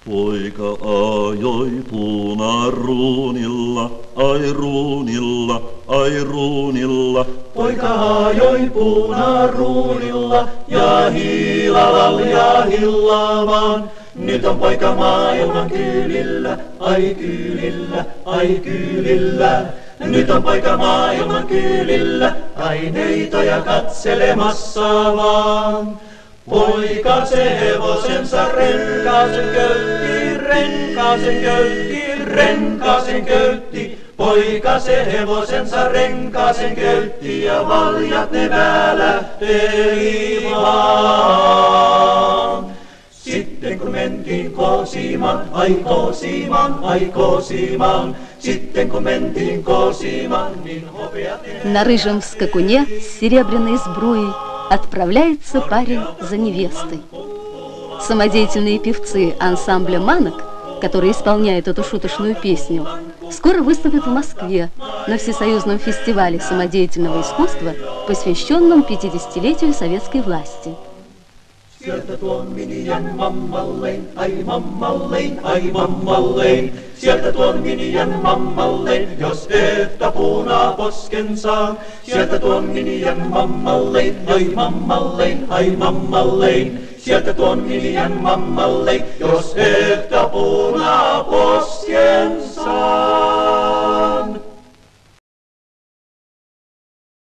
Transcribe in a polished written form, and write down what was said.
Poika ajoi punaruunilla, ai ruunilla, ai ruunilla. Poika ajoi punaruunilla ja hillavaan. Nyt on poika maailman kyylillä, ai kyylillä, ai kyylillä. Nyt on poika maailman kyylillä, ai neitoja katselemassa vaan. Poika se hevosensa renkaasen köytti. Poika se hevosensa renkaasen köytti ja valjat ne välähteli vaan. Sitten kun mentiin Koosimaan, ai Koosimaan, sitten kun mentiin Koosimaan, niin hopeat... На рыжем скакуне с серебряной сбруей отправляется парень за невестой. Самодеятельные певцы ансамбля «Манок», которые исполняют эту шуточную песню, скоро выступят в Москве на Всесоюзном фестивале самодеятельного искусства, посвященном 50-летию советской власти. Sieltä tuon miniän mammallein, ai mammallein, ai mammallein. Sieltä tuon miniän mammallein, jos että punaa posken saa. Sieltä tuon miniän mammallein, ai mammallein, ai mammallein. Sieltä tuon miniän mammallein, jos että punaa posken saa.